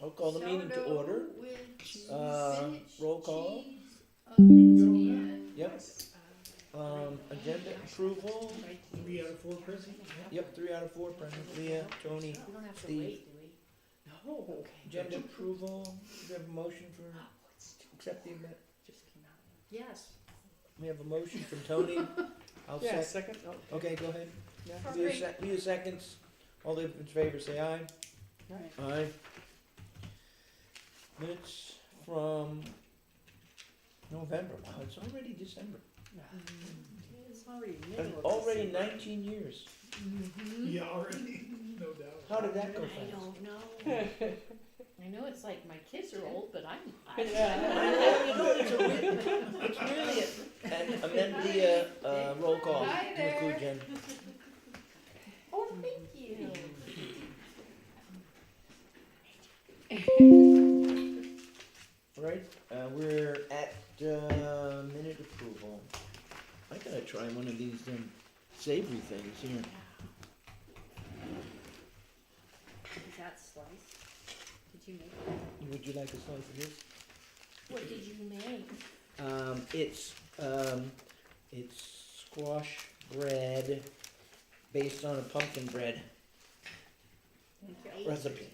I'll call the meeting to Sourdough order. with cheese, Uh, spinach, roll call. cheese, onions, Go. and Yep. Agenda approval. 3 out of 4 present. Yep, 3 out of 4 present. Leah, Tony, we don't have to Steve. wait, do we? No. Okay. Agenda approval. Do we have a motion for accept the amendment? Just came out. Yes. We have a motion from Tony. I'll Yeah, second. second. Okay, go ahead. Yeah. Leah seconds. All those in favor say aye. Right. Aye. Minutes from November. Wow, it's already December. It's already And middle of already December. 19 years. Yeah, already, no doubt. How did that go I fast? don't know. I know it's like my kids are old, but I'm. I know, you know, it's really and amend the roll call Hi to include there. Jen. Oh, thank you. All right, we're at minute approval. I gotta try one of these savory things here. Is that sliced? Did you make it? Would you like a slice of this? What did you make? It's squash bread based on a pumpkin bread recipe.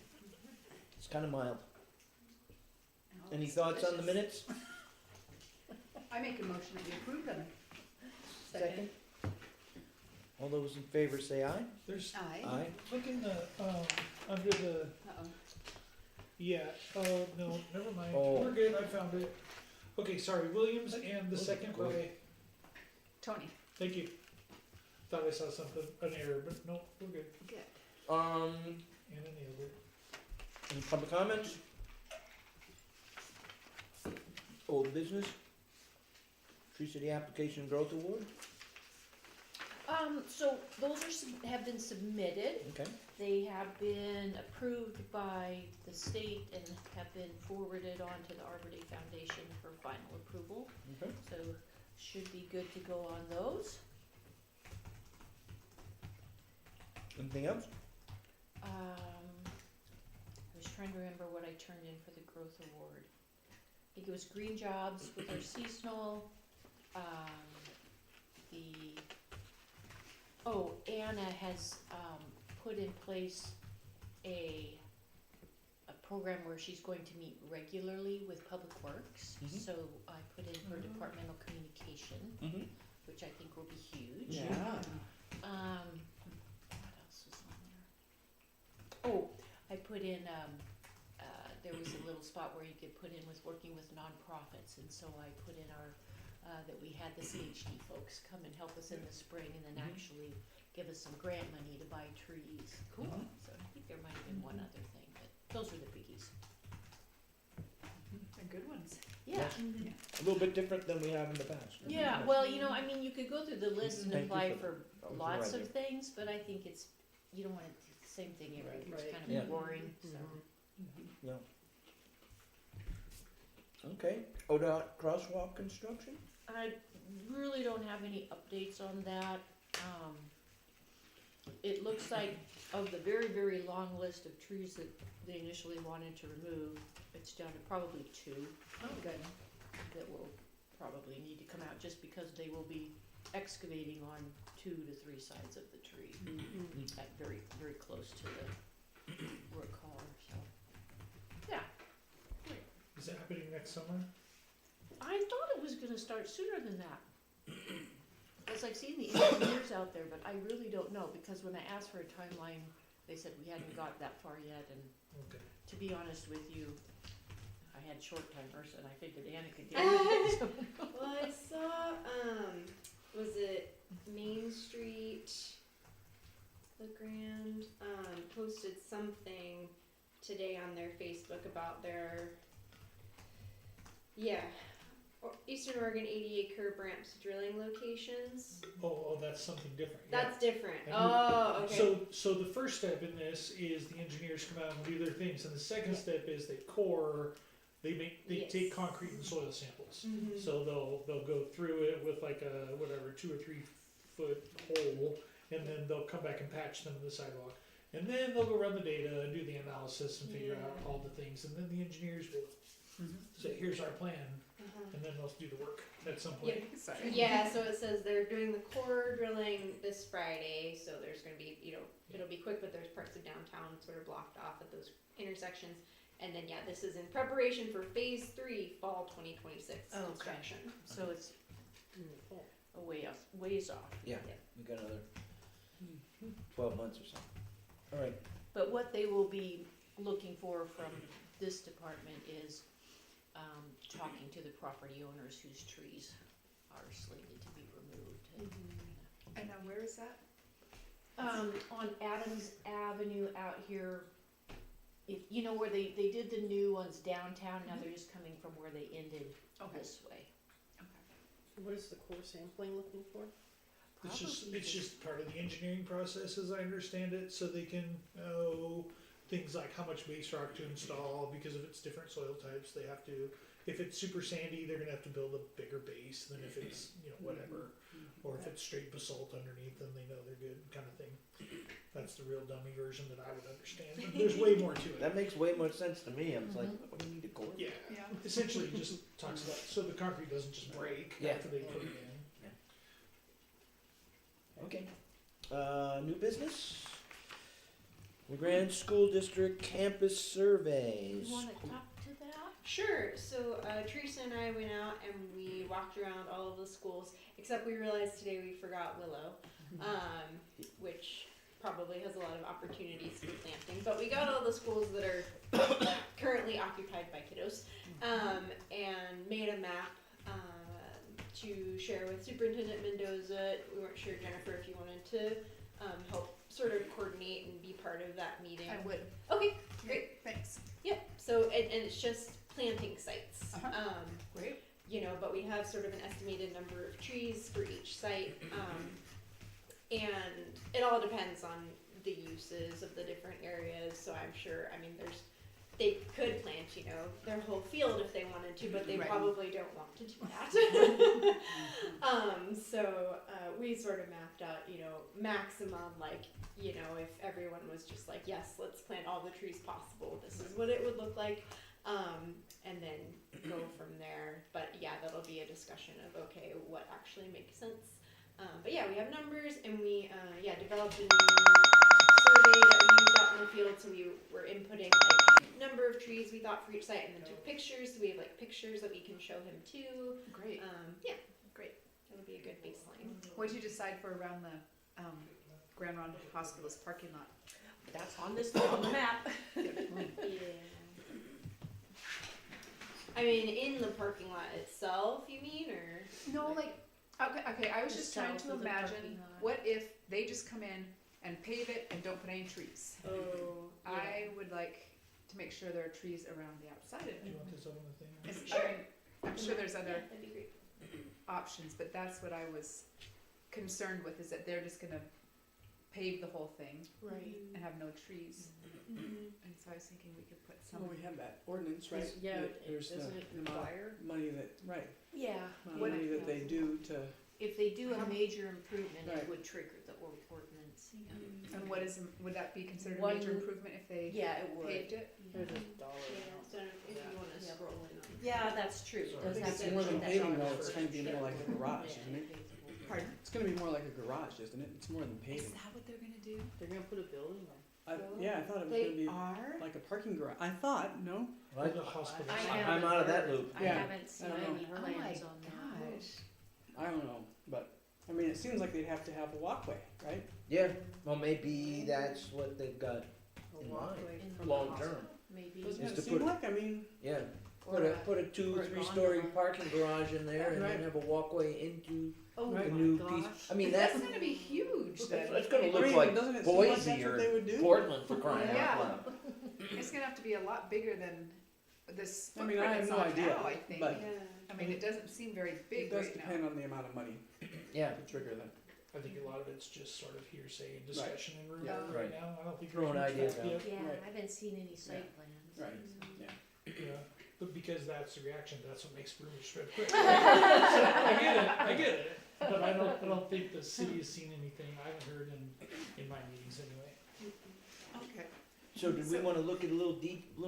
It's kind of mild. Any thoughts on the minutes? I make a motion that we approve them. Second. All those in favor say aye. There's, Aye. Aye. look in the, under the, Uh-oh. yeah, oh, no, never mind. Oh. We're good, I found it. Okay, sorry, Williams and the Oh, second good. by, Tony. thank you. Thought I saw something, an error, but no, we're good. Good. And I nailed it. Any public comments? Old business? Tree City Application Growth Award? So those have been submitted. Okay. They have been approved by the state and have been forwarded on to the Arbor Day Foundation for final approval. Okay. So should be good to go on those. Anything else? I was trying to remember what I turned in for the growth award. I think it was green jobs with our seasonal, Anna has, put in place a program where she's going to meet regularly with Public Works. Mhm. So I put in her departmental communication, Mm-hmm. which I think will be huge. Yeah. What else was on there? Oh, I put in, there was a little spot where you could put in with working with nonprofits, and so I put in our, that we had the CHD folks come and help us in the spring and then Mhm. actually give us some grant money to buy trees. Cool. So I think there might have been one other thing, but those were the biggies. They're good ones. Yeah. A little bit different than we have in the past. Yeah, well, I mean, you could go through the list and Thank you apply for- for was lots right of things, but I think you don't wanna do the same thing every year, it's Right. kind Yeah. of boring, so. Yeah. Okay. ODOT crosswalk construction? I really don't have any updates on that. It looks like of the very, very long list of trees that they initially wanted to remove, it's down to probably 2 Oh, good. that will probably need to come out just because they will be excavating on 2 to 3 sides of the tree. At very, very close to the root collar, so. Yeah, Is it happening next summer? I thought it was gonna start sooner than that. Because I've seen the engineers out there, but I really don't know, because when I asked for a timeline, they said we hadn't got that far yet, and Okay. to be honest with you, I had short timers, and I figured Anna could get it. So- Well, I saw, was it Main Street, the Grand, posted something today on their Facebook about their, Eastern Oregon 80-acre Bramps drilling locations. Oh, that's something different. Yeah. That's different. And Oh, okay. So the first step in this is the engineers come out and do their things, and the second Yeah. step is they core, they Yes. take concrete and soil samples. Mhm. So they'll go through it with like a, whatever, 2 or 3 foot hole, and then they'll come back and patch them in the sidewalk. And then they'll go run the data and do the analysis and figure out all the things, and then the engineers will say, here's our plan, and then they'll do the work at some point. Sorry. Yeah, so it says they're doing the core drilling this Friday, so there's gonna be, it'll be quick, but there's parts of downtown sort of blocked off at those intersections. And then, yeah, this is in preparation for phase 3, fall 2026 Okay. construction. So it's a ways off. Yeah, we got another 12 months or so. All right. But what they will be looking for from this department is talking to the property owners whose trees are slated to be removed. And now where is that? On Adams Avenue out here, if you know where they did the new ones downtown, now they're just coming from where they ended this way. What is the core sampling looking for? It's just part of the engineering process, as I understand it, so they can know things like how much base rock to install, because if it's different soil types, they have to, if it's super sandy, they're gonna have to build a bigger base than if it's, whatever. Or if it's straight basalt underneath, then they know they're good, kind of thing. That's the real dummy version that I would understand, but there's way more to it. That makes way more sense to me. I was like, what do you need a core? Yeah, Yeah. essentially it just talks about, so the concrete doesn't just break Yeah. after they put it in. Okay. New business? LeGrand School District Campus Surveys. You wanna talk to that? Sure. So Teresa and I went out and we walked around all of the schools, except we realized today we forgot Willow, which probably has a lot of opportunities for planting. But we got all the schools that are currently occupied by kiddos, and made a map to share with Superintendent Mendoza. We weren't sure, Jennifer, if you wanted to help sort of coordinate and be part of that meeting. I would. Okay, great. Thanks. Yep. So and it's just planting sites. Great. But we have sort of an estimated number of trees for each site, and it all depends on the uses of the different areas. So I'm sure, they could plant, their whole field if they wanted to, but they Right. probably don't want to do that. So we sort of mapped out, maximum, if everyone was just like, yes, let's plant all the trees possible, this is what it would look like, and then go from there. But yeah, that'll be a discussion of, okay, what actually makes sense. But yeah, we have numbers, and we, developed a new survey that we used out in the field, so we were inputting number of trees we thought for each site, and then took pictures, so we have pictures that we can show him too. Great. Great. That'll be a good baseline. What did you decide for around the Grand Ronde Hospital's parking lot? That's on the map. Yeah. In the parking lot itself, you mean, or? No, okay, I was The just trying south to of the imagine, parking lot. what if they just come in and pave it and don't put any trees? Oh, I would like to make sure there are trees around the outside of Do you it. want this on the thing? Sure. I'm sure there's other that'd be great. options, but that's what I was concerned with, is that they're just gonna pave the whole thing Right. and have no trees. Mhm. And so I was thinking we could put some. Well, we have that ordinance, right? Yeah, That There's the doesn't it amount require? of money that, right, Yeah. amount What of money if- that they do to, If they do a major improvement, it Right. would trigger the ordinance. And what is, would that be considered a One- major improvement if they Yeah, it would. paved it? there's a dollar Yeah, amount. so if you wanna Yeah. scroll in on. Yeah, that's true. It Sorry. does I think have it's to more be than that paving dollar though, it's gonna be first. more like a garage, Yeah, isn't it? Pardon? It's gonna be more like a garage, isn't it? It's more than Is paving. that what they're gonna do? They're gonna put a building there. Yeah, I thought it was They gonna be are? like a parking garage. I thought, no? What? The hospital. I'm out of that loop. I Yeah. haven't seen I don't any know. plans on that. gosh. I don't know, but, I mean, it seems like they'd have to have a walkway, right? Yeah, well, maybe that's what they've got A in walkway mind, In the long hospital, term. Maybe. Doesn't Is it to seem put- like, I mean, Yeah, Or put a or a 2-3-story gondola. parking garage in there and then Right. have a walkway into Oh Right. the my new gosh. piece. I mean, That's that's, gonna be huge then. that's gonna I look mean, like doesn't it seem like Boise that's what or they would do? Portland for crying Yeah. out loud. It's gonna have to be a lot bigger than this I mean, footprint I have it's no on idea, now, I think. but- Yeah. I mean, it doesn't seem very It big does right depend now. on the amount of money Yeah, to trigger that. I think a lot of it's just sort of hearsay and discussion and rumor Yeah. right Right. now. I don't think Throwing there's much ideas fact out. yet. Yeah, Right. I haven't seen any site plans. Right. so. Yeah, but because that's the reaction, that's what makes rumors spread quick. So I get it, but I don't think the city has seen anything. I haven't heard in my meetings anyway. So did we wanna look at a little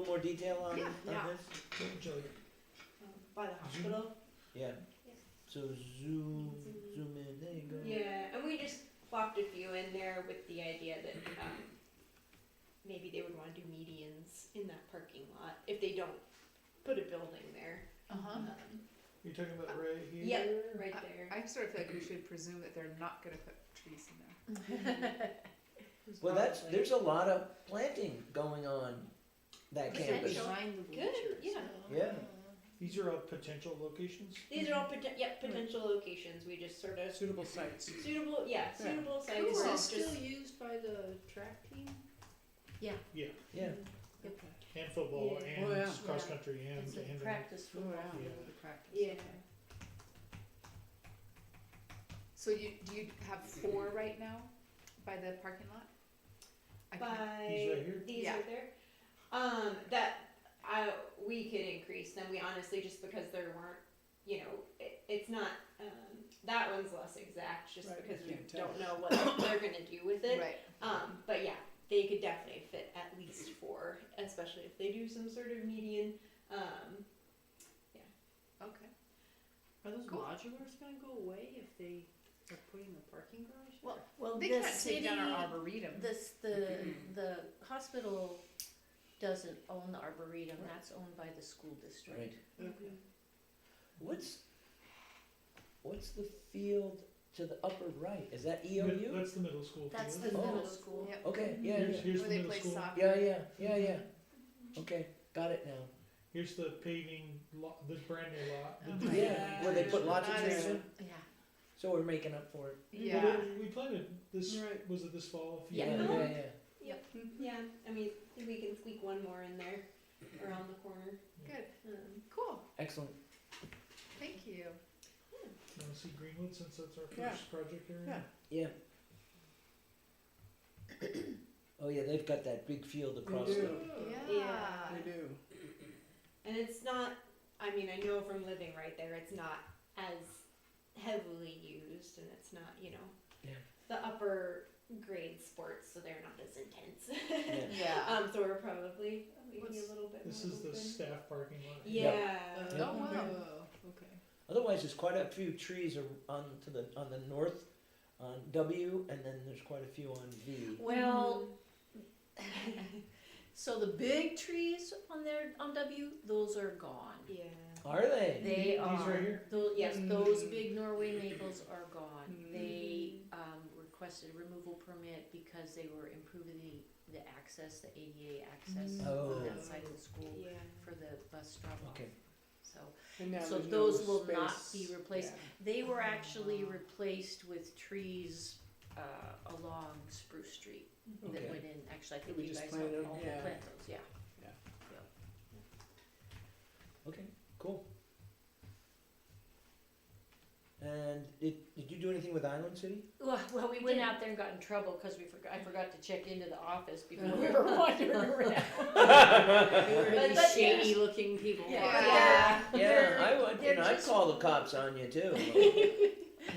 more detail on Yeah. Yeah. this? What would you like? By the hospital. Yeah. So zoom in, there you go. Yeah, and we just plopped a few in there with the idea that maybe they would want to do medians in that parking lot if they don't put a building there. Uh-huh. You're talking about right here? Yep, right there. I sort of feel like we should presume that they're not gonna put trees in there. Well, there's a lot of planting going on that campus. Potential. Behind the Good, bleachers. yeah. Yeah. These are all potential locations? These are all potential locations. We just sort of Suitable sites. suitable sites. Is We're this just- still used by the track team? Yeah, Yeah. and football Yeah. and Oh, yeah. cross country and, It's a and practice Oh, football yeah. field Yeah. to practice. Yeah. So do you have 4 right now by the parking lot? I can't- By These right here? these Yeah. right there. We could increase them. We honestly, just because there weren't, it's not. That one's less exact, just Right, because you we can't tell. don't know what they're gonna do with it. Right. But yeah, they could definitely fit at least 4, especially if they do some sort of median. Okay. Are those Cool. modulars gonna go away if they are putting a parking garage there? Well, They the can't city, take down our arboretum. the hospital doesn't own the arboretum, that's owned by the school district. Right. Okay. What's the field to the upper right? Is that EOU? That's the middle school That's field. the Oh. middle school. Yep. Okay, yeah, Here's, yeah. here's Where the they middle play school. soccer. Yeah. Okay, got it now. Here's the paving lot, the brand new lot. The Oh, new- Yeah, where they put lots of That trees is- in, Yeah. so we're making up for it. Yeah. Well, we planted this, Right. was it this fall? A few Yeah. years ago? Yeah. I mean, if we can squeak one more in there around the corner. Good. Cool. Excellent. Thank you. You wanna see Greenwood since that's our Yeah. first project area? Yeah. Yeah. Oh yeah, they've got that big field across do. the. Yeah. They do. And it's not, I mean, I know from living right there, it's not as heavily used, and it's not, Yeah. the upper grade sports, so they're not as intense. Yeah. Yeah. So we're probably maybe What's- a little bit This more is the open. staff parking lot. Yeah. Yeah. Oh, wow. Okay. Otherwise, there's quite a few trees on the north on W, and then there's quite a few on V. Well, so the big trees on there, on W, those are gone. Yeah. Are they? They These are. right here? Yes, Mm. those big Norway maples are gone. Mm. They requested a removal permit because they were improving the access, the ADA access Oh. on that side of the school Yeah. for the bus drop off. Okay. So And now So there's those no will not space. be replaced. Yeah. they were actually replaced with trees along Spruce Street that Okay. went in. Actually, I think We you just guys planted all them, yeah. plant those. Yeah. Okay, cool. And did you do anything with Island City? Well, we went did. out there and got in trouble because I forgot to check into the office before we were wandering around. There were But- these but shady looking people. Yeah. walking Yeah, I would. they're I'd just- call the cops on you too. Yeah.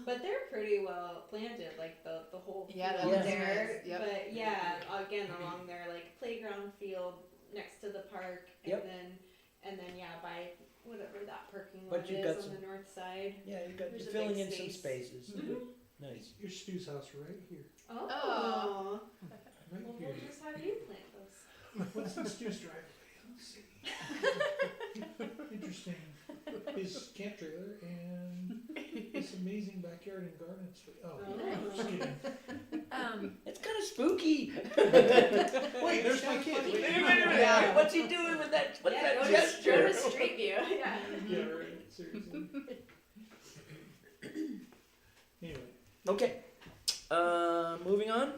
But they're pretty well planted, like the whole Yeah, that field one's there. nice, yep. But yeah, again along their like playground field next to the park, and Yep. then yeah, by whatever that parking But lot you've is got on some- the north side. Yeah, you're There's a filling big in some space. spaces. Nice. Your Stu's house right here, Oh. right Well, here. we'll just have you plant those. What's in Stu's driveway? Let's see. Interesting. His camp trailer and this amazing backyard and garden space. Oh, Oh. just kidding. It's kind of spooky. Wait, there's my kid. Wait a Wait, minute, Yeah. what's he doing with that? What's Yeah, that go gesture? to Street View. Yeah. Yeah, right. Seriously. Anyway, Okay. Moving on.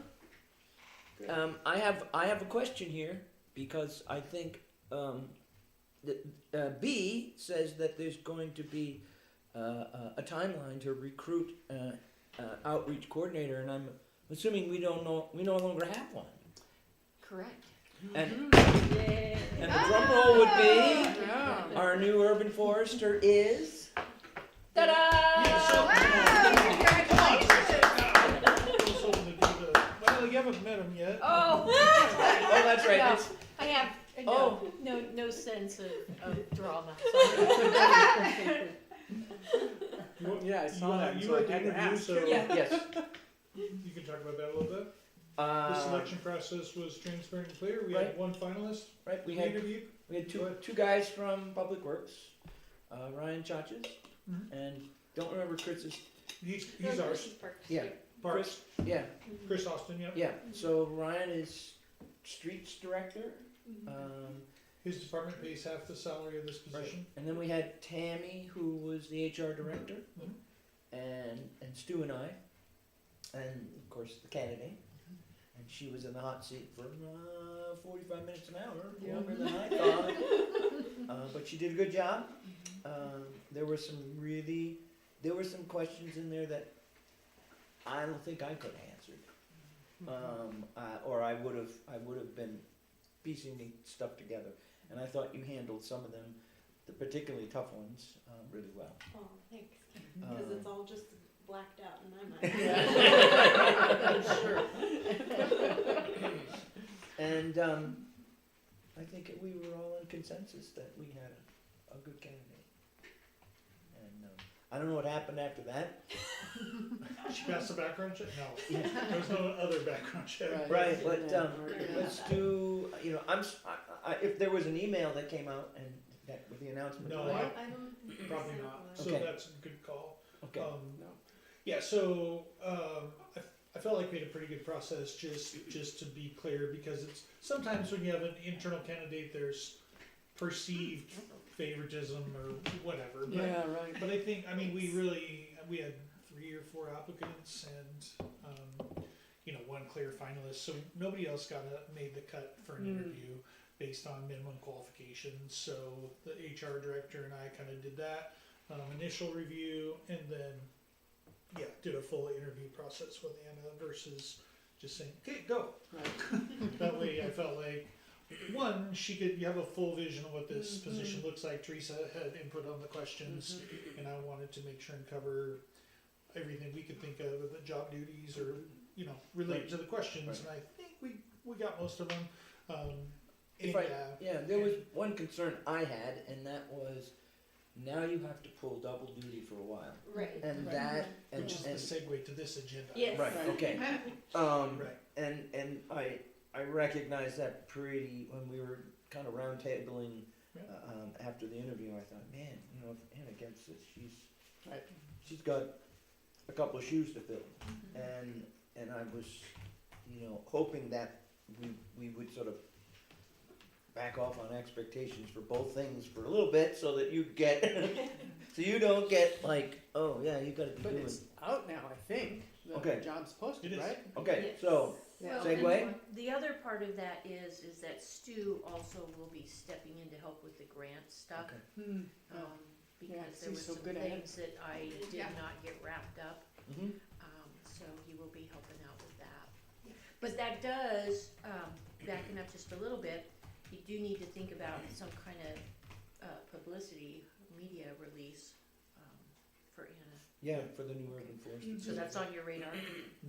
I have a question here because I think that B says that there's going to be a timeline to recruit outreach coordinator, and I'm assuming we no longer have one. Correct. And Yay. and the drum roll would be Yeah. our new urban forester is. Ta-da! yeah, so, Wow, congratulations. I was hoping to do the, well, you haven't met him yet. Oh, Oh, that's right. No. It's- I have, Oh. no sense of drama, Yeah, I You, saw that, you so I had the had to interview, ask. so Yeah. Yes. you can talk about that a little bit. The selection process was transparent and clear. We Right. had one finalist. Right, we We had interviewed. two Go ahead. two guys from Public Works, Ryan Chachas, Mhm. and don't remember Chris's. He's ours. Yeah, Parks. yeah, Chris Austin. Yep. yeah. So Ryan is streets director. His department pays half the salary of this position. And then we had Tammy, who was the HR director, Mhm. and Stu and I, and of course the candidate. And she was in the hot seat for 45 minutes an hour, Yeah. longer than I thought. But she did a good job. There were some questions in there that I don't think I could have answered, or I would have been piecing the stuff together. And I thought you handled some of them, the particularly tough ones, really well. Oh, thanks. Because it's all just blacked out in my mind. Sure. And I think we were all in consensus that we had a good candidate. And I don't know what happened after that. She passed the background check? No. There was no other background check. Right, but Yeah. let's do. If there was an email that came out and that with the announcement. No, tonight- I don't think Probably so. not. So Okay. that's a good call. Okay. No. Yeah, so I felt like we had a pretty good process, just to be clear, because it's sometimes when you have an internal candidate, there's perceived favoritism or whatever. But, Yeah, right. but I think, we had 3 or 4 applicants and, one clear finalist, so nobody else made the cut for an interview based on minimum qualifications. So the HR director and I kind of did that initial review, and then did a full interview process with Anna versus just saying, okay, go. Right. That way I felt like, one, you have a full vision of what this position looks like. Teresa had input on the questions, and I wanted to make sure and cover everything we could think of the job duties or, relate to the questions. Right. And I think we got most of them. There was one concern I had, and that was now you have to pull double duty for a while, Right. and Right. that and Which is the segue to this agenda. Yes. right, Right. okay. Right. And I recognized that pretty when we were kind of round tabling after the interview. I thought, man, if Anna gets this, Right. she's got a couple of shoes to fill, and I was, hoping that we would sort of back off on expectations for both things for a little bit, so that you get, so you don't get like, oh yeah, you got to be But doing. it's out now, I think. The Okay. job's posted, It is. right? Okay, Yes. so Yeah. segue. and the other part of that is that Stu also will be stepping in to help with the grant stuff. Okay. Hmm. Um, Yeah, because 'cause there were he's so some good at it. things that I did Yeah. not get wrapped up. Mm-hmm. So he will be helping out with that. But that does, backing up just a little bit, you do need to think about some kind of publicity, media release for Anna. Yeah, for the new urban forest. So that's on your radar?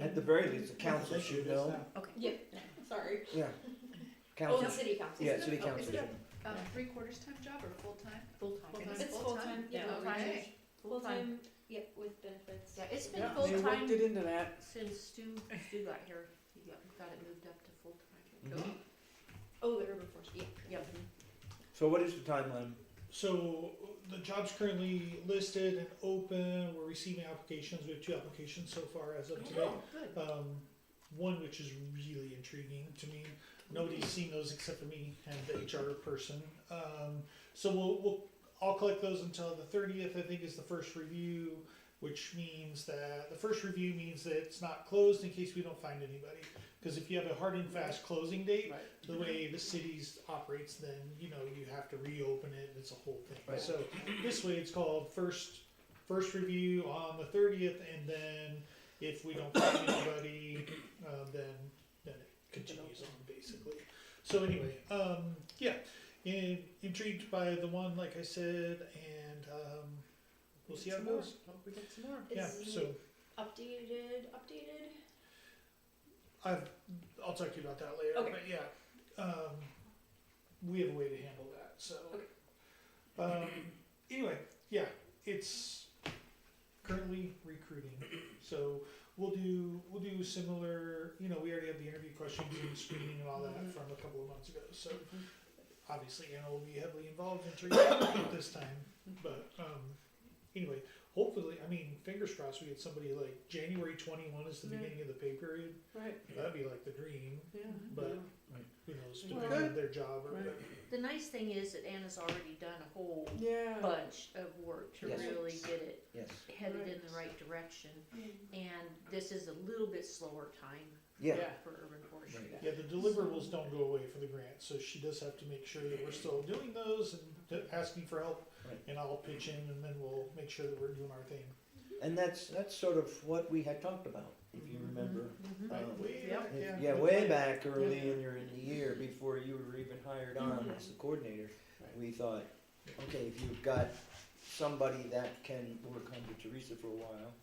At the very least, the council Thank you, should it is know. now. Okay. Yep, sorry. Yeah. Oh, Council. the city council. Yeah, city Oh, council. is should it know. 3/4 time job or full-time? Full-time. Full-time. It's full-time, yeah. Full-time. Okay. Full-time, yep, with benefits. Yeah, it's been Yeah, they worked full-time it into that. since Stu got here. He got it moved up to full-time. Mhm. Oh, the urban forest, yeah. Yep. So what is the timeline? So the job's currently listed and open. We're receiving applications. We have 2 applications so far as of today. Oh, good. One which is really intriguing to me. Nobody's seen those except for me and the HR person. So I'll collect those until the 30th. I think is the first review, which means that the first review means that it's not closed in case we don't find anybody. Because if you have a hard and fast closing date, Right. the way the city's operates, then you have to reopen it. It's a whole thing. Right. So this way, it's called first review on the 30th, and then if we don't find anybody, then it continues on basically. So anyway, intrigued by the one, like I said, and we'll see how it goes. Hope we get some more. Yeah. Is So updated? I'll talk to you about that later, Okay. but yeah, we have a way to handle that, so. Anyway, yeah, it's currently recruiting, so we'll do similar, you know, we already have the interview questions and screening and all that from a couple of months ago, so. Obviously, Anna will be heavily involved in training this time, but, anyway, hopefully, I mean, fingers crossed, we get somebody like January 21 is the Yeah. beginning of the pay period. Right, That'd be like the dream, yeah. but yeah. who knows, Well, depending on their job or Right. whatever. The nice thing is that Anna's already done a whole Yeah. bunch of work to Yes. really get it Yes, headed in the right direction. And this is a little bit slower time yeah, for urban forestry. Right. Yeah, the deliverables don't go away for the grant, so she does have to make sure that we're still doing those and asking for help. Right. And I'll pitch in and then we'll make sure that we're doing our thing. and that's sort of what we had talked about, if you remember. Mhm. Right, Um, way Yep. back, Yeah, yeah. way back early in the year, before you were even hired on as the coordinator, Right. we thought, okay, if you've got somebody that can work under Teresa for a while,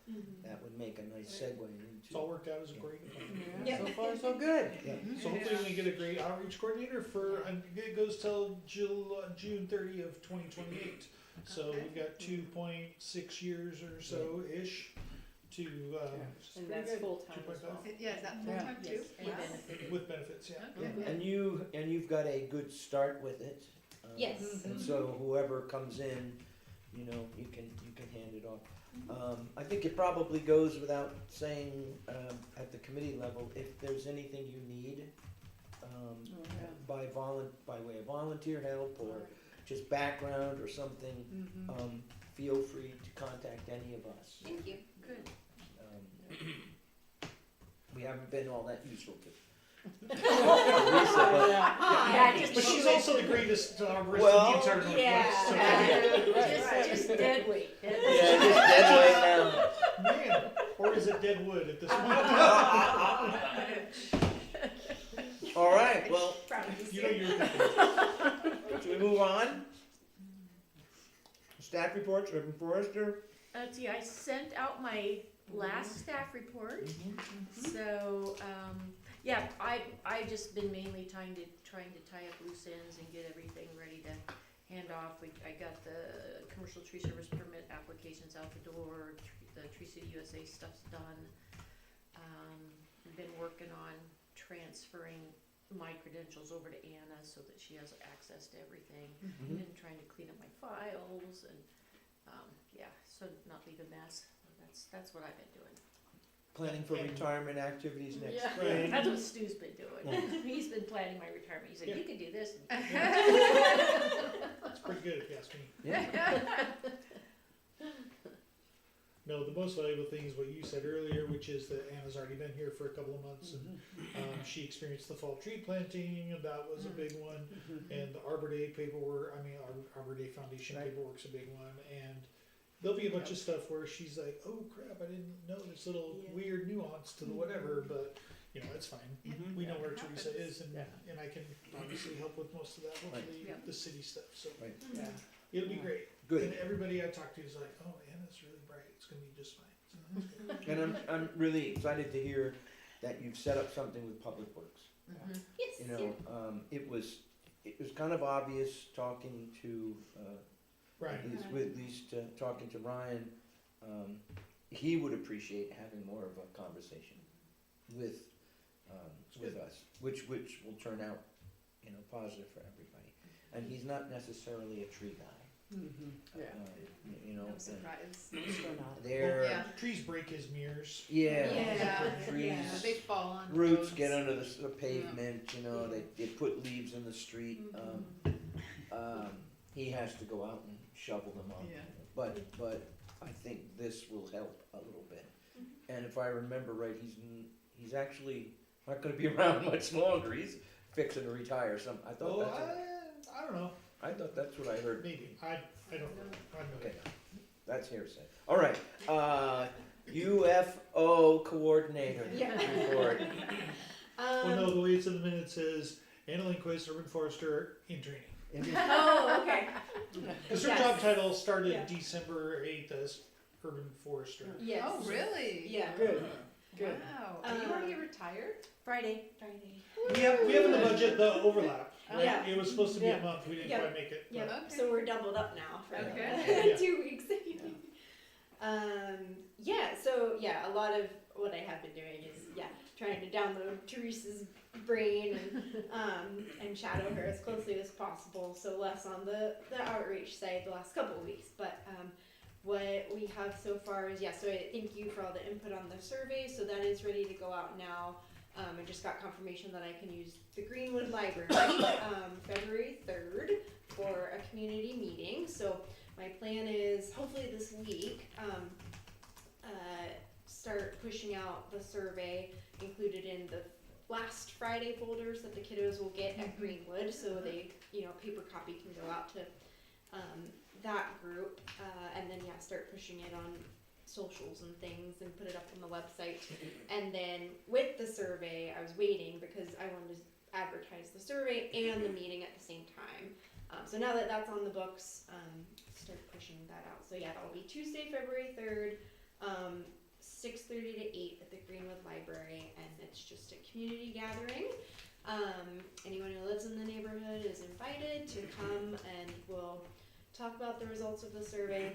that would make a nice segue It's all into. worked out as a great plan. Yeah, so far so good. Yeah, So hopefully we get a great outreach coordinator for, and it goes till June 30 of 2028. So we've got 2.6 years or so-ish to, And that's good. full time as 2.5. well. Yeah, is that Yeah. full-time too? Yes, and Wow. benefited. with benefits, yeah. yeah, and you've got a good start with it. Yes. And so whoever comes in, you know, you can hand it off. I think it probably goes without saying, at the committee level, if there's anything you need, Oh, yeah. by way of volunteer help or just background or something, Mhm. feel free to contact any of us. Thank you. Good. We haven't been all that useful to. Yeah, just But she's also the greatest arborist Well, in the entire Northwest. Yeah, just dead weight. Yeah, just dead weight now. So, man, or is it dead wood at this point? All right, well, Proud of You know you. you're thinking. should we move on? Staff reports, urban forester. Let's see, I sent out my last staff report, so, yeah, I just been mainly trying to tie up loose ends and get everything ready to hand off. I got the commercial tree service permit applications out the door, the Tree City USA stuff's done. I've been working on transferring my credentials over to Anna so that she has access to everything. Mhm. And trying to clean up my files and, yeah, so not leave a mess. That's what I've been doing. Planning for retirement activities next Yeah, spring. that's what Stu's been doing. Yeah. He's been planning my retirement. He said, you can do this. It's pretty good if you ask me. Yeah. No, the most valuable thing is what you said earlier, which is that Anna's already been here for a couple of months and she experienced the fall tree planting, and that was a big one. And the Arbor Day paperwork, Arbor Day Foundation Right. paperwork's a big one. And there'll be a bunch of stuff where she's like, oh crap, I didn't know this little Yeah. weird nuance to the whatever, but you know, it's fine. Mhm. We know where It Teresa happens. is, and, Yeah. and I can obviously help with most of that, hopefully Yeah. the city stuff, so Right. Yeah. it'll be great. Good. And everybody I talk to is like, oh, Anna's really bright, it's gonna be just fine. So that's good. And I'm really excited to hear that you've set up something with Public Works. Mhm. Yes. You know, it was kind of obvious talking to, Right, at least talking to Ryan, he would appreciate having more of a conversation with us, which will turn out, you know, positive for everybody. And he's not necessarily a tree guy, Yeah. you know, No and surprise. Sure not. they're, Yeah. trees break his mirrors. yeah, Yeah. trees. Yeah. They fall on Roots roads. get under the pavement, you know, they put leaves in the street. He has to go out and shovel them up. Yeah. But I think this will help a little bit. And if I remember right, he's actually not gonna be around much longer. He's fixing to retire or something. Oh, I don't know, I thought that's what I heard. maybe, I don't know, I don't know. Okay, that's hearsay. All right, UFO coordinator Yeah. report. Well, no, the way it's in the minute says, Anna Lindquist, urban forester in training. Oh, okay. Cause her Yes. job title started Yeah. December 8th as urban forester. Yes. Oh, really? Yeah. Good. Good. Wow, are you already retired? Friday. We have in the budget the overlap, right? Yeah. It was supposed to be Yeah. a month, we didn't Yeah. quite make it. Yep. Okay. So we're doubled up now for Okay. Yeah. 2 weeks. Yeah. So yeah, a lot of what I have been doing is trying to download Teresa's brain and shadow her as closely as possible. So less on the outreach side the last couple of weeks, but what we have so far is so I thank you for all the input on the survey. So that is ready to go out now. I just got confirmation that I can use the Greenwood Library February 3rd for a community meeting. So my plan is hopefully this week start pushing out the survey included in the last Friday folders that the kiddos will get at Greenwood, so they, paper copy can go out to that group, and then start pushing it on socials and things and put it up on the website. And then with the survey, I was waiting because I wanted to advertise the survey and the meeting at the same time. So now that that's on the books, start pushing that out. So that'll be Tuesday, February 3rd, 6:30 to 8 at the Greenwood Library, and it's just a community gathering. Anyone who lives in the neighborhood is invited to come, and we'll talk about the results of the survey.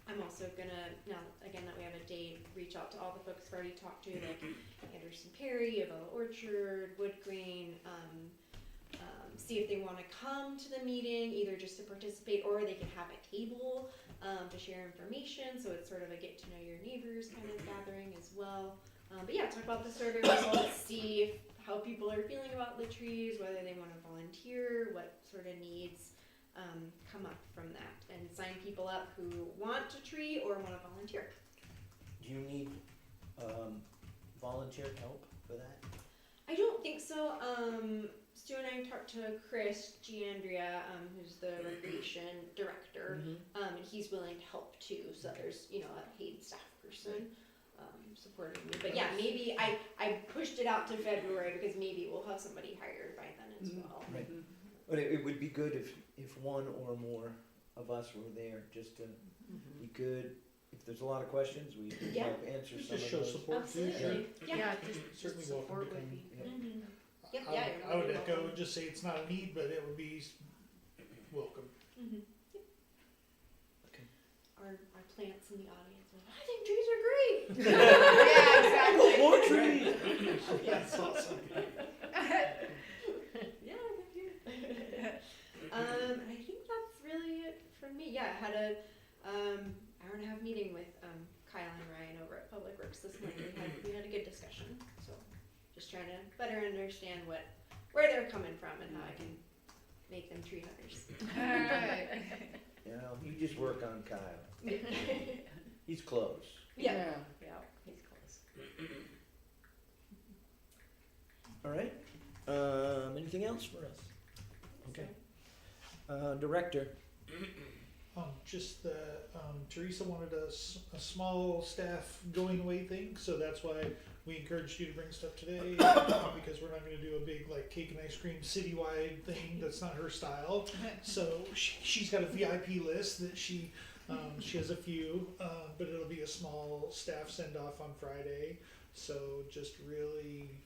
I'm also gonna, now again that we have a date, reach out to all the folks I've already talked to, like Anderson Perry, Avella Orchard, Wood Green, see if they want to come to the meeting, either just to participate or they can have a table to share information. So it's sort of a get to know your neighbors kind of gathering as well. But talk about the survey results, see how people are feeling about the trees, whether they want to volunteer, what sort of needs come up from that, and sign people up who want to tree or want to volunteer. Do you need volunteer help for that? I don't think so. Stu and I talked to Chris Giandria, who's the recreation director, and he's willing to help too. So there's, a paid staff person supporting me. But maybe I pushed it out to February because maybe we'll have somebody hired by then as well. Right. But it would be good if one or more of us were there, just to be good. If there's a lot of questions, we can Yeah. help answer some Just of show those. support too. Absolutely. Yeah. Just Certainly welcome support to would come. be Yeah. good. Yep, I would you're echo welcome. and just say it's not a need, but it would be welcome. Our plants in the audience are like, I think trees are great. Yeah, exactly. More trees! That's awesome. Yeah, they're here. And I think that's really it from me. I had a hour and a half meeting with Kyle and Ryan over at Public Works this morning. We had a good discussion. So just trying to better understand where they're coming from and how I can make them tree huggers. Alright. You just work on Kyle. He's close. Yeah. He's close. All right. Anything else for us? Okay. Director. Just the, Teresa wanted a small staff going away thing, so that's why we encouraged you to bring stuff today, because we're not gonna do a big like cake and ice cream citywide thing, that's not her style. So she's got a VIP list that she has a few, but it'll be a small staff send off on Friday. So just really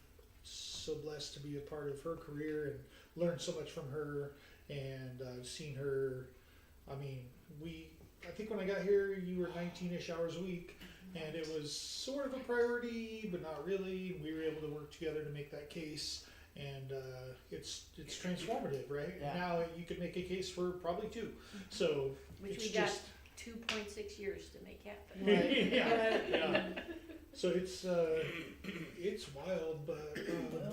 so blessed to be a part of her career and learn so much from her, and I've seen her. I mean, I think when I got here, you were 19-ish hours a week, and it was sort of a priority, but not really. We were able to work together to make that case, and it's transformative, right? Yeah. Now you could make a case for probably 2. So Which it's we got just 2.6 years to make happen. yeah. So it's wild, but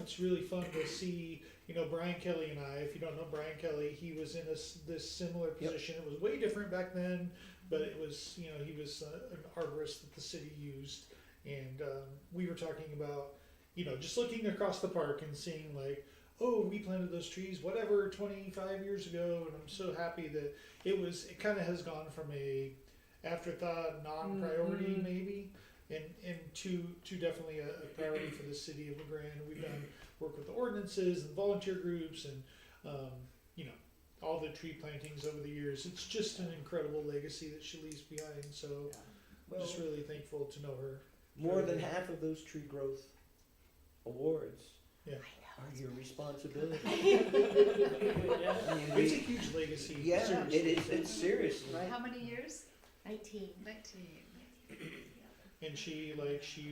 it's really fun to see. Brian Kelly and I, if you don't know Brian Kelly, he was in this similar position. It was way different back then, but it was, he was an arborist that the city used. And we were talking about, just looking across the park and seeing like, oh, we planted those trees, whatever, 25 years ago. And I'm so happy that it kind of has gone from a afterthought, non-priority maybe, and to definitely a priority for the city of LeGrand. We've done work with the ordinances and volunteer groups and all the tree plantings over the years. It's just an incredible legacy that she leaves behind. So I'm just really thankful to know her. more than half of those tree growth awards Yeah. are your responsibility. I mean, It's a huge legacy. yeah, seriously. it is, it's seriously. Right. How many years? 19. 19. And she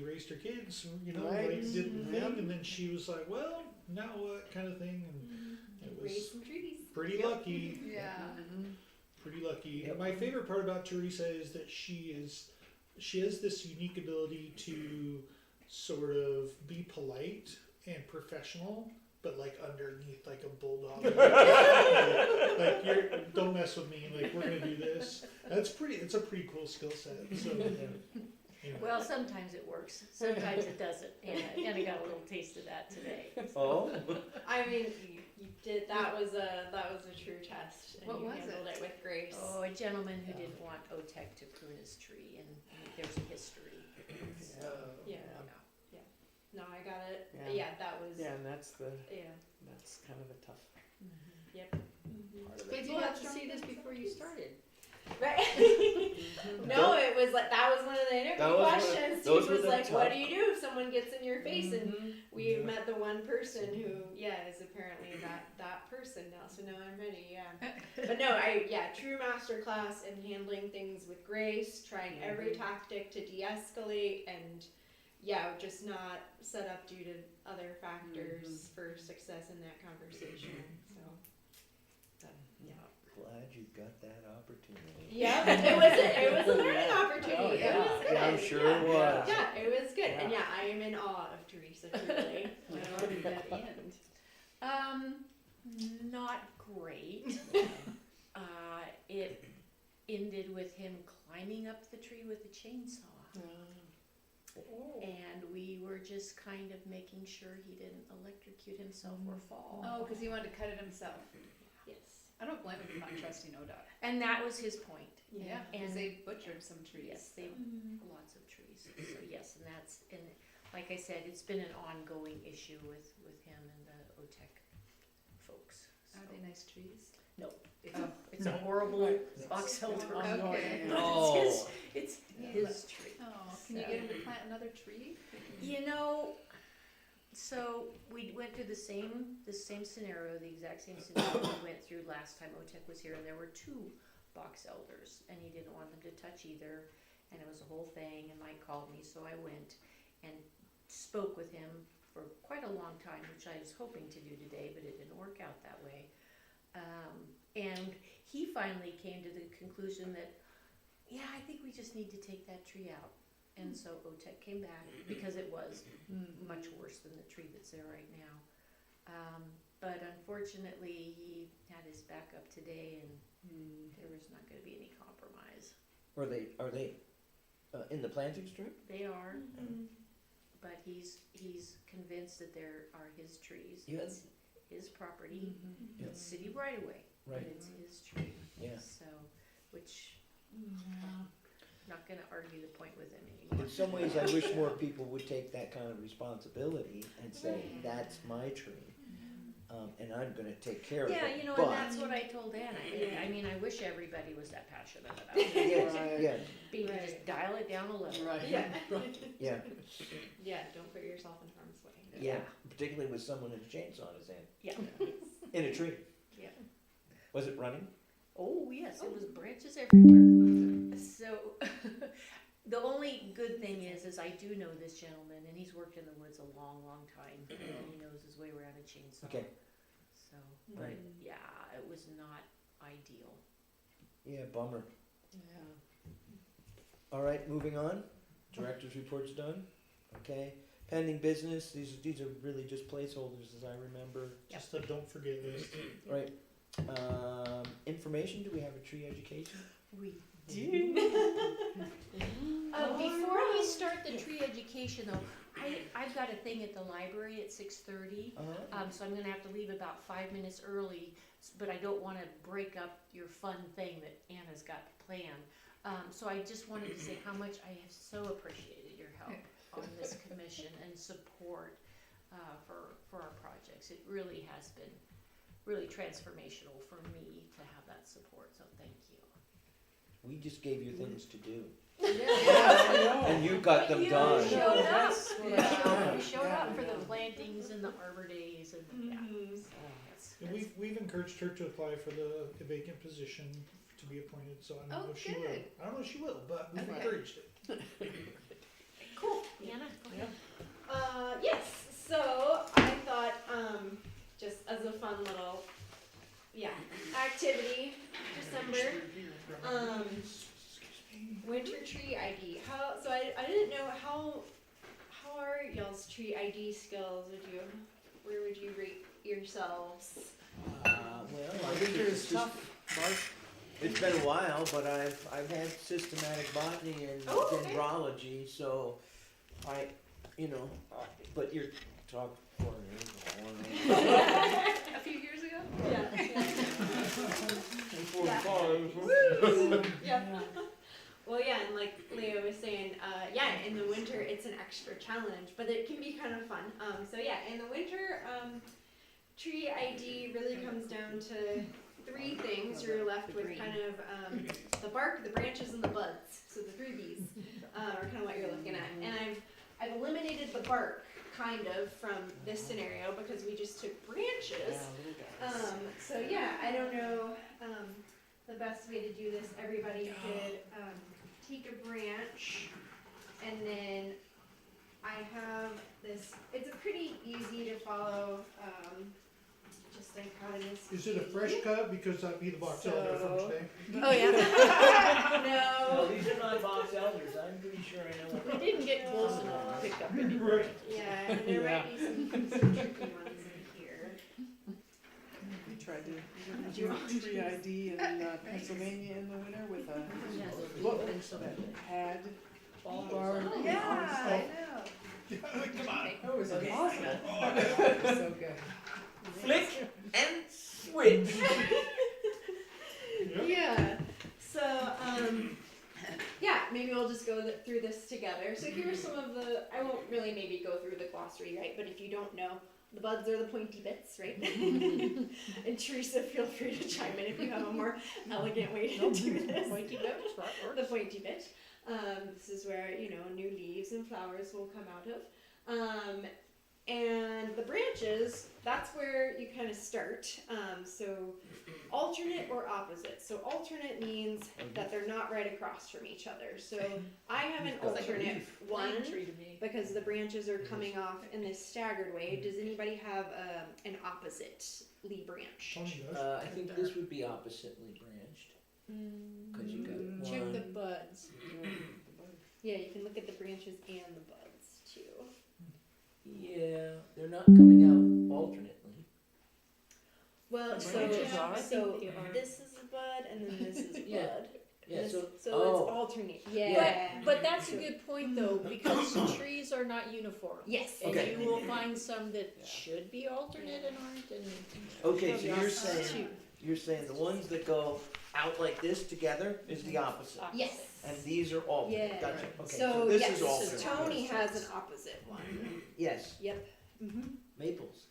raised her kids, you know, Right. like did the Yeah. thing, and then she was like, well, now what, kind of thing, and it Raise was some trees. pretty lucky. Yeah. Pretty lucky. Yep. My favorite part about Teresa is that she has this unique ability to sort of be polite and professional, but like underneath like a bulldog. Like don't mess with me. Like we're gonna do this. It's a pretty cool skill set. So anyway. Well, sometimes it works, sometimes it doesn't, and I got a little taste of that today. Oh, I mean, you did. That was a true test, and What you was handled it? it with grace. Oh, a gentleman who didn't want OTEC to prune his tree, and there's a history. So, Yeah. No, I got it. Yeah. Yeah, that was. Yeah, and that's Yeah. kind of a tough Yep. part of But it. you had to see this before you started. Right. Mhm. No, it was like that was one of the That interview was one of- questions. those He were was the like, "What tough- do you do if someone gets in your face?" And we Yeah. met the one person who, is apparently that person now. So now I'm ready. Yeah. But no, true master class in handling things with grace, trying every tactic to de-escalate, and just not set up due to other factors for success in that conversation. So, glad you got that opportunity. yeah, it was a learning opportunity. Oh, It yeah. was good. Yeah, I'm sure yeah. it was. Yeah, it was good. And Yeah. I am in awe of Teresa, truly. How did that end? Not great. It ended with him climbing up the tree with a chainsaw. And we were just kind of making sure he didn't electrocute himself or fall. Oh, because he wanted to cut it himself. Yes. I don't blame him for not trusting ODOT. And that was his point. Yeah, because And- they butchered some trees. Yes, they, lots of trees. So yes, and like I said, it's been an ongoing issue with him and the OTEC folks. So. Are they nice trees? No, it's, Oh. it's a horrible box elder. Okay. No. It's his tree. Oh, can you get him to plant another tree? You know, so we went through the same scenario, the exact same scenario we went through last time OTEC was here, and there were 2 box elders, and he didn't want them to touch either, and it was a whole thing, and Mike called me, so I went and spoke with him for quite a long time, which I was hoping to do today, but it didn't work out that way. And he finally came to the conclusion that, I think we just need to take that tree out. And so OTEC came back because it was much worse than the tree that's there right now. But unfortunately, he had his back up today, and there was not going to be any compromise. Are they in the planting strip? They are, but he's convinced that there are his trees. Yeah. It's his property. Yeah. It's city right away, but Right. it's his tree. Yeah. So, which not going to argue the point with him anymore. In some ways, I wish more people would take that kind of responsibility and say, "That's my tree, and I'm going to take care of it." Yeah, you know, But- and that's what I told Anna. I mean, I wish everybody was that passionate about it. Yes, Right. yeah, Being just dial it down a little. Right. Yeah. yeah, Yeah, don't put yourself in harm's way. yeah. Particularly with someone with a chainsaw in his hand Yeah. in a tree. Yeah. Was it running? Oh, yes, it was branches everywhere. So, the only good thing is I do know this gentleman, and he's worked in the woods a long, long time, and he knows his way around a chainsaw. Okay. So, but Right. yeah, it was not ideal. Yeah, bummer. Yeah. All right, moving on. Director's report's done. Okay. Pending business. These are really just placeholders, as I remember. Just a don't forget list. Right. Information. Do we have a tree education? We do. Before we start the tree education, though, I've got a thing at the library at 6:30. So I'm gonna have to leave about 5 minutes early, but I don't wanna break up your fun thing that Anna's got planned. So I just wanted to say how much I have so appreciated your help on this commission and support for our projects. It really has been really transformational for me to have that support, so thank you. We just gave you things to do. And you got them You done. showed up. That's what You I showed, thought. you showed Yeah, up for the yeah. plantings and the Arbor Days and, yeah. Mhm. So that's- And we've encouraged her to apply for the vacant position to be appointed, so I don't know Oh, if she will. good. I don't know if she will, but we've Okay. encouraged it. Cool, Anna, go ahead. Yes, so I thought, just as a fun little, activity, December, winter tree ID. So I didn't know how are y'all's tree ID skills? Where would you rate yourselves? Well, I think Winter it's is just, tough, Mark. it's been a while, but I've had systematic botany and Oh, okay. dendrology, so but you're talking 4 years ago. A few years ago? Yeah. Well, yeah, and like Leo was saying, in the winter it's an extra challenge, but it can be kind of fun. In the winter, tree ID really comes down to 3 things. You're left with kind of the bark, the branches, and the buds. So the 3 Bs are kind of what you're looking at. And I've eliminated the bark kind of from this scenario because we just took branches. Yeah, little guys. I don't know the best way to do this. Everybody could take a branch, and then I have this. It's a pretty easy to follow. Just like how it is. Is it a fresh cut? Because that'd be the box elder from So- today. Oh yeah. No, No. these are not box elders, I'm pretty sure I know what. We didn't get close enough to pick up any. Right. Yeah, and there might be some tricky ones in here. We tried to Do you want do tree ID in Pennsylvania in the winter with a book that had bark. I know. Come on. That was Okay. awesome. So good. Flick and switch. Yep. Yeah. So, maybe we'll just go through this together. So here's some of the, I won't really maybe go through the glossary, right? But if you don't know, the buds are the pointy bits, right? And Teresa, feel free to chime in if you have a more elegant way to do this. Pointy bits, right, works. The pointy bit. This is where, new leaves and flowers will come out of. And the branches, that's where you kind of start. So alternate or opposite. So alternate means that they're not right across from each other. So I have an alternate one Tree to me. because the branches are coming off in this staggered way. Does anybody have an oppositely branched? Tony does. I think this would be oppositely branched, cause you got Check the one. buds. Yeah, you can look at the branches and the buds too. Yeah, they're not coming out alternately. Well, The so branches are? so I think they are. this is a bud and then this is a Yeah. bud. Yeah, This- so, it's oh, alternate. Yeah. Yeah. But that's a good point though, because trees are not uniform. Yes. And Okay. you will find some that Yeah. should be alternate and aren't, and. okay, so you're Opposite saying, too. you're saying the ones that go out like this together is the opposite. Yes. And these are alternate, Yeah. gotcha, okay, So this yes, is alternate. Tony has an opposite one. Yes, Mm-hmm. maples.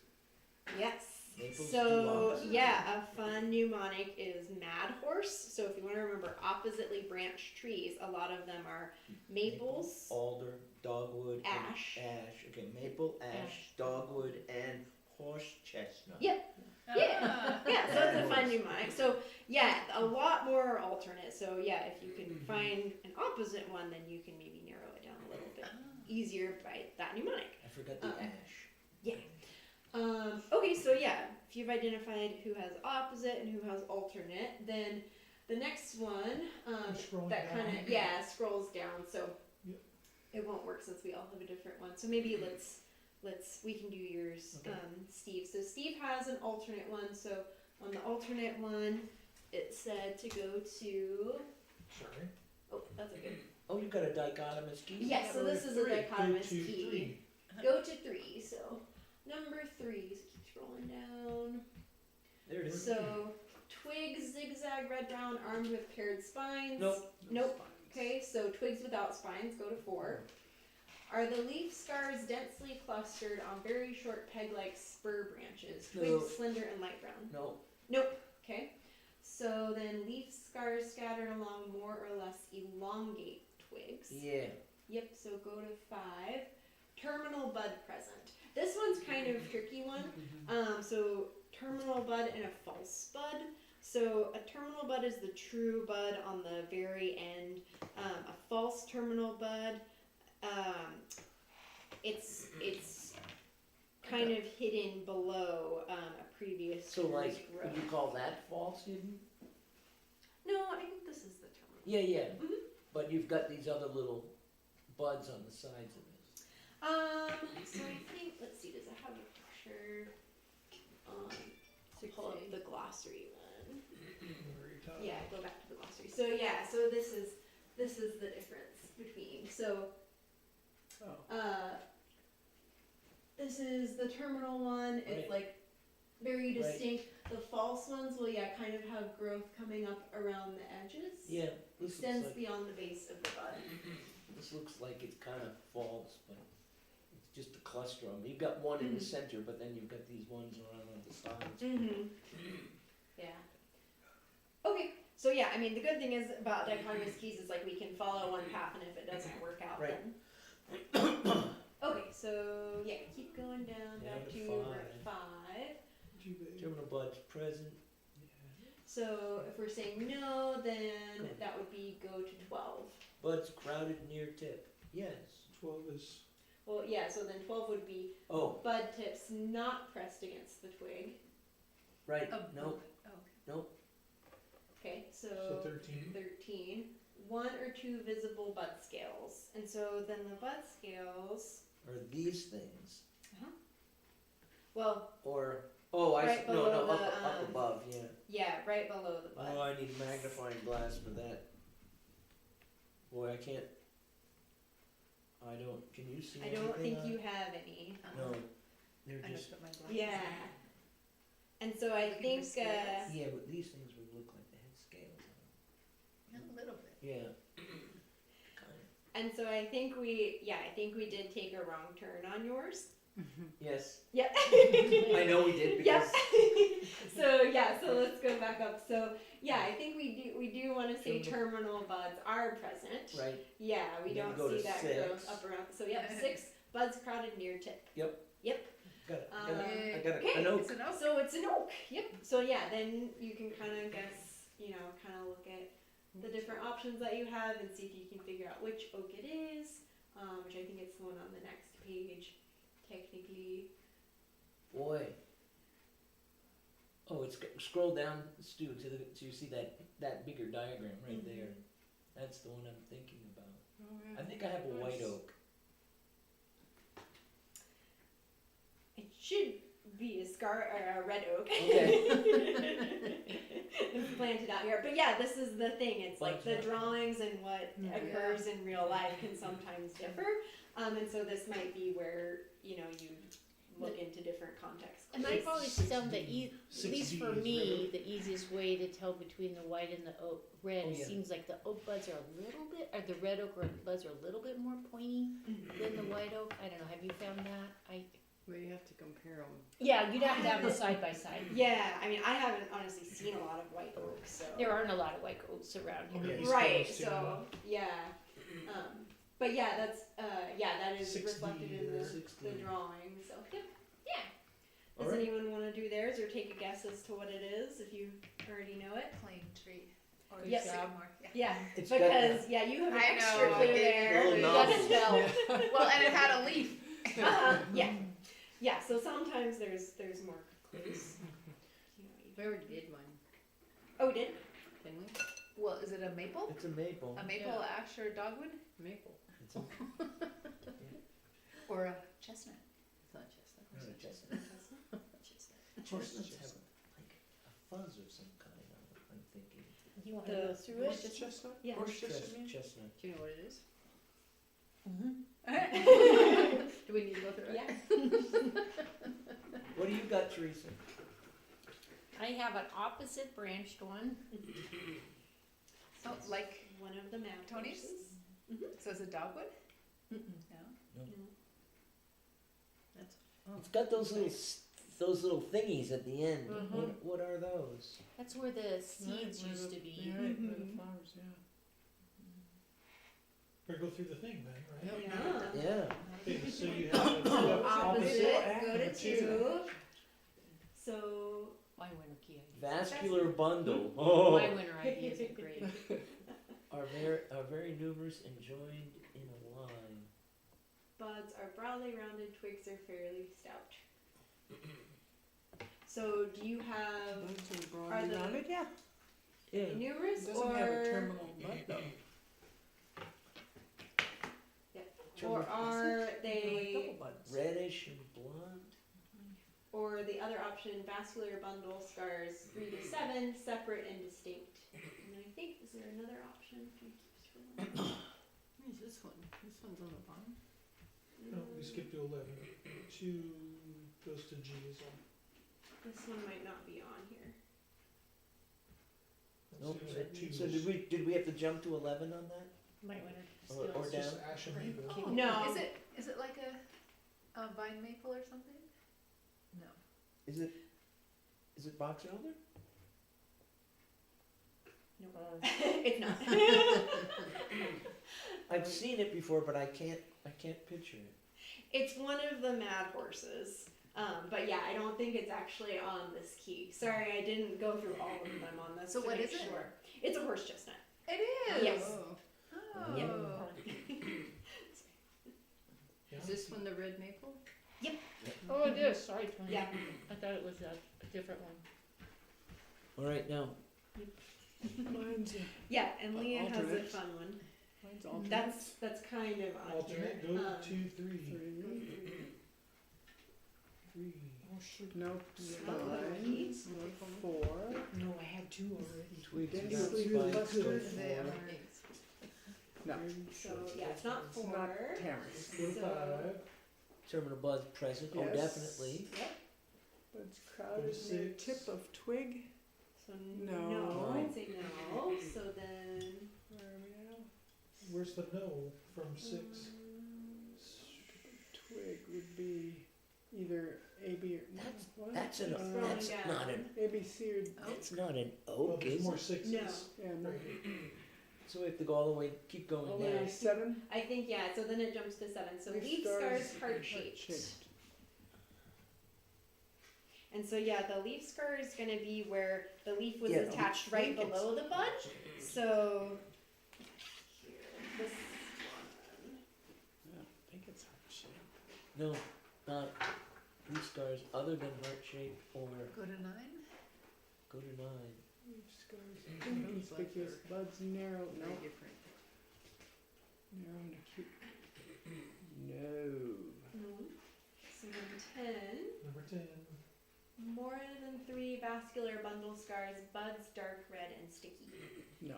Yes. Maples do So opposite. yeah, a fun mnemonic is mad horse. So if you want to remember oppositely branched trees, a lot of them are maples, Alder, dogwood, and ash. ash, okay, maple, ash, dogwood, and horse chestnut. Yeah. Yeah, so that's a fun mnemonic. So yeah, a lot more are alternate. So yeah, if you can find an opposite one, then you can maybe narrow it down a little bit easier by that mnemonic. I forgot the ash. Okay, so yeah, if you've identified who has opposite and who has alternate, then the next one Scrolling that down. kind of scrolls down. So Yep. it won't work since we all have a different one. So maybe we can do yours, Okay. Steve. So Steve has an alternate one. So on the alternate one, it said to go to. Sorry. Oh, that's a good. Oh, you got a dichotomous key? Yes, so this is a dichotomous Go to key. 3. Go to 3. So number 3. So keep scrolling down. There it is. So twigs, zigzag, red, brown, armed with paired spines. Nope. Okay, so twigs without spines go to 4. Are the leaf scars densely clustered on very short peg-like spur branches? Twigs No. slender and light brown. No, Nope. Okay. So then leaf scars scattered along more or less elongate twigs. Yeah. Yep, so go to 5. Terminal bud present. This one's kind of tricky one. So terminal bud and a false bud. So a terminal bud is the true bud on the very end. A false terminal bud, it's kind of hidden below a previous So year's like, growth. would you call that false hidden? No, I think this is the terminal. Yeah, yeah. Mhm. But you've got these other little buds on the sides of this. So I think, let's see, does it have a picture? Pull up the glossary one. Very top. Yeah, go back to the glossary. So yeah, so this is the difference between. So this is the terminal one. It's Right. like very Right. distinct. The false ones will kind of have growth coming up around the edges. Yeah, this Extends looks like, beyond the base of the bud. this looks like it's kind of false, but it's just a cluster of them. You've got one in the center, but then you've got these ones around on the sides. Mm-hmm. Yeah. Okay. So yeah, I mean the good thing is about dichotomous keys is like we can follow one path, and if it doesn't work out, Right. then. Okay. So yeah, keep going down Down back to to we're at 5. Terminal buds present. So if we're saying no, then Good. that would be go to 12. Buds crowded near tip. Yes. 12 is, Well, yeah. So then 12 would be Oh, bud tips not pressed against the twig. right. Oh, Nope. Nope. Okay. so So 13. 13. 1 or 2 visible bud scales, and so then the bud scales. Or these things. Well, Or, oh, I, Right s- no, below no, the, up above, yeah. yeah, right below the bud. Oh, I need a magnifying glass for that. Boy, I can't. I don't. Can you see I anything? don't think on you it? have any. No, they're I just. just put my glasses Yeah. on. And so I Looking think, for scales? Yeah, but these things would look like they had scales on A little bit. them. Yeah. Kind of. and so I think we did take a wrong turn on yours. Yes, Yep. I know we did because. Yep. So let's go back up. So yeah, I think we do want to say terminal buds are present. Right. Yeah, we And then don't go to see that 6. growth up around. So yep, 6 buds crowded near tip. Got it. I got Okay. an oak. It's an oak. So it's an oak. Yep. So yeah, then you can kind of guess, kind of look at the different options that you have and see if you can figure out which oak it is. Which I think it's the one on the next page, technically. Boy. Oh, scroll down, Stu, to you see that bigger diagram right there. That's the one I'm thinking about. I think I have a white oak. It should be a red oak. Okay. It's planted out here, but yeah, this is the thing. It's like the Bunch of- drawings and what occurs in real life can sometimes differ, and so this might be where you look into different contexts. And I've always found the, 6D at least for is me, the easiest way to tell between the white and the oak red, Oh, it yeah. seems like the oak buds are a little bit, or the red oak buds are a little bit more pointy than the white oak. I don't know, have you found that? Well, you have to compare them. Yeah, you'd have to have them side by side. Yeah, I mean, I haven't honestly seen a lot of white oaks, so. There aren't a lot of white oaks around here. Yeah. East Right, Coast, so, yeah, but yeah, that's, that is 6D reflected in or the 6D. drawing, so, yeah. All Does right. anyone wanna do theirs or take a guess as to what it is, if you already know it? Plain tree. Or Yes. sycamore. Yeah. Yeah, It's got because, yeah, you have an I extra know, clue it- there, Little you gotta nozzles. tell. Well, and it had a leaf. Yeah, yeah, so sometimes there's more clues. We already did mine, Oh, we did? didn't we? Well, is it a maple? It's a maple. A maple, ash, or dogwood? Maple. It's a, Or a chestnut? It's not chestnut. not a chestnut. Chestnuts have like a fuzz of some kind. I'm thinking. You want to go through What's it? the chestnut? Yeah. Horse chestnut, you mean? Chestnut. Do you know what it is? Mm-hmm. Do we need to go through it? Yeah. What do you got, Teresa? I have an opposite branched one. So, like, One of the map. Tony's? courses. so is it dogwood? No. That's, It's got those little thingies at the end. Mhm. What are those? That's where the seeds used to be. Right, where the Mhm. flowers, yeah. Or go through the thing then, right? Yeah. Yeah. Okay, so you have Opposite, go to and two. So, My winner key idea. Vascular bundle. My Oh. winner idea isn't great. Are very numerous and joined in a line. Buds are broadly rounded, twigs are fairly stout. So do you have Buds are broadly are the- rounded, yeah. Yeah. numerous It doesn't have a or terminal bud though. or are Like they double buds. Reddish and blonde. or the other option vascular bundle scars 3 to 7 separate and distinct? And I think is there another option? Can you keep scrolling? Where's this one? This one's on the bottom. No, we skipped to 11. 2 goes to G as well. This one might not be on here. Nope. So there's two. So did we have to jump to 11 on that? My winner. Or It's down? just ash and maple. No. Is it like a vine maple or something? No. Is it box elder? It's not. I've seen it before, but I can't picture it. It's one of the mad horses. But yeah, I don't think it's actually on this key. Sorry, I didn't go through all of them on this. So to what make is it? sure. It's a horse chestnut. It is. Yes. Oh. Yep. Yeah. Is this one the red maple? Oh, it is, sorry, Tony. Yeah. I thought it was a different one. All right, now Mine's Yeah, and Leah has a Alternate. fun one. mine's alternate. That's kind of on Alternate, here. go to 2, 3. 3. Oh, shoot. Nope. Not Mine's 4. No, I had 2 already. twigs Then and you leave the spikes go clusters. They for. are. No. So yeah, it's not It's 4. not Terrace. Go to So- 5. Terminal buds present. Oh, Yes. definitely. Buds crowded near 6. tip of twig. So No. no, I'd say no. So then Where are we now? Where's the no from 6? Twig would be either A, B, or That's- what? That's an Scrolling that's down. not an A, B, C, or that's not an Well, oak, there's is more it? 6s. No. yeah, no. Right. So we have to go all the way, keep going Oh, down. yeah, 7. I think yeah. So then it jumps to 7. So leaf scars heart shaped. And so yeah, the leaf scar is going to be where the leaf was Yeah, attached I right think below the bud. So here, this one. Yeah, I think it's heart shaped. No, not leaf scars other than heart shape or Go to 9? go to 9. Leaf scars, inconspicuous buds, narrow, no, Very different. narrow and acute. No. So then 10. Number 10. More than 3 vascular bundle scars, buds dark red and sticky. No.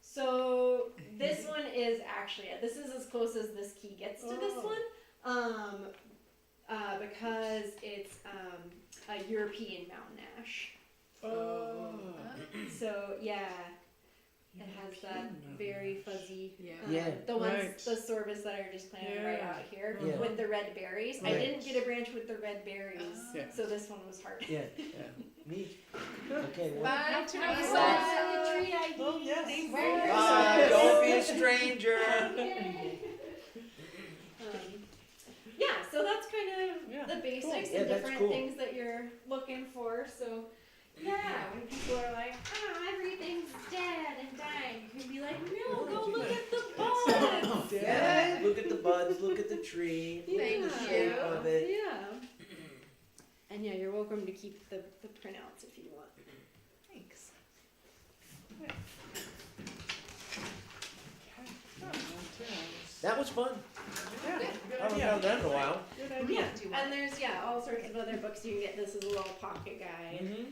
So this one is actually it. This is as close as this key gets to this Oh. one, because it's a European mountain ash. Oh. So yeah, it has that very fuzzy. Yeah. Yeah. The ones, Right. the sorbus that are just planted right Yeah. out here Yeah. with the red berries. I Right. didn't get a branch with the red berries, Yeah. so this one was hard. Yeah, Yeah. neat. Okay, well, Bye, Teresa. Bye, tree ID. Oh, yes. Thanks. bye, don't be a stranger. Yeah, so that's kind of Yeah, the basics Yeah, and that's different cool. things that you're looking for. So, yeah, when people are like, everything's dead and dying, you can be like, no, go look at the buds. Yeah, look at the buds, look at the tree, look at the Yeah. shape of it. Yeah. And yeah, you're welcome to keep the printouts if you want. Thanks. That was fun. Yeah, good I haven't idea. done that in a while. Good idea. Yeah, and there's all sorts of other books you can get. This is a little pocket guide. Mm-hmm.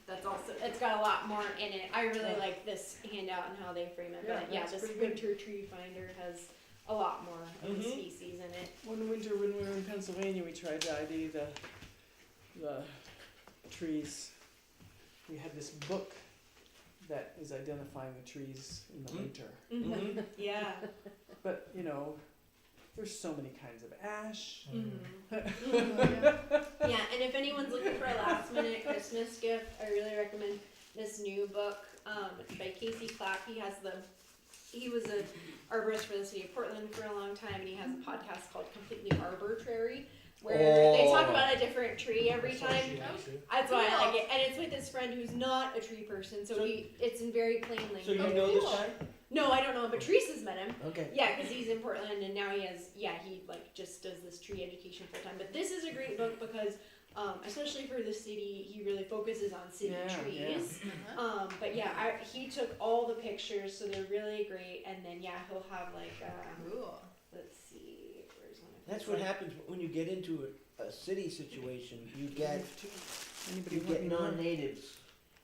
That's also, it's got a lot more in it. I really like this handout and how they frame it. Yeah, But yeah, that's this pretty good. winter tree finder has a lot more of the Mhm. species in it. One winter when we were in Pennsylvania, we tried to ID the trees. We had this book that is identifying the trees in the Mm. winter. Mm-hmm. Yeah. But, you know, there's so many kinds of ash. Yeah, and if anyone's looking for a last minute Christmas gift, I really recommend this new book. It's by Casey Clapp. He has the he was a arborist for the city of Portland for a long time, and he has a podcast called Completely Arbitrary, where they talk about a different tree every time. That's why I like it, and it's with his friend who's not a tree person, so it's in very plain language. So you know this guy? No, I don't know him, but Teresa's met him. Okay. Yeah, because he's in Portland, and now he like just does this tree education full time. But this is a great book because, especially for the city, he really focuses on city trees. But yeah, he took all the pictures, so they're really great. And then he'll have like, Cool. let's see, where's one of That's his, what like- happens when you get into a city situation. You get Anybody you want get me to run? non-natives.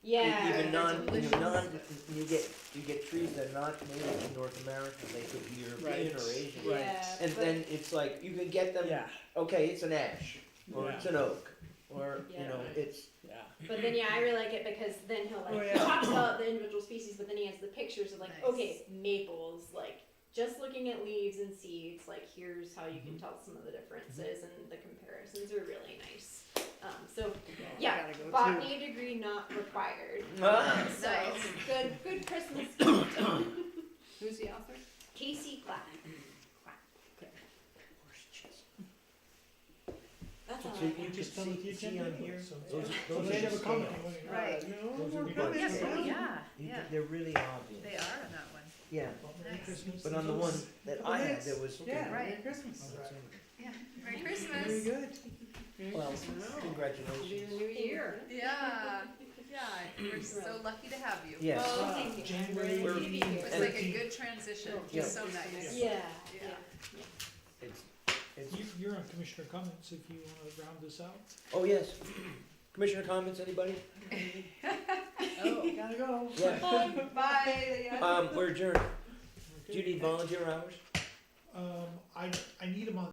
Yeah, Even that's you get trees that are not native to North America. They could be European or Asian. Right. Yeah, And but- then it's like you can get them. Yeah, Okay, it's an ash, or Yeah. it's an oak, or you Yeah. know, it's yeah. But then I really like it because then he'll Oh, he yeah. talks about the individual species, but then he has the pictures of like, Nice. okay, maples, like just looking at leaves and seeds, like here's how you can tell some of the differences, and the comparisons are really nice. So yeah, Gotta go botany degree not required. Ah. So Nice. good Christmas gift. Who's the author? Casey Clapp. That's all So I you got. can Just come with the see agenda on anyway, here. so- Those So are they the never comment. scales. Right. No, Those are more good coming. Yes, ones. yeah, You yeah. can- they're really obvious. They are on that one. Yeah, Merry Nice. Christmas. but on the one that I had, there was. Yeah, Right. Merry Christmas. Yeah. Merry Very Christmas. good. Well, New congratulations. Year. Yeah. Yeah. We're so lucky to have you. Yes. Oh, thank you. January Really to be here. It was like a good transition. Yeah. So nice. Yeah. Yeah. It's, You're on Commissioner comments if you want to round this out. oh, yes. Commissioner comments, anybody? Oh, gotta go. Yeah. Bye. We're adjourned. Do you need volunteer hours? I need them on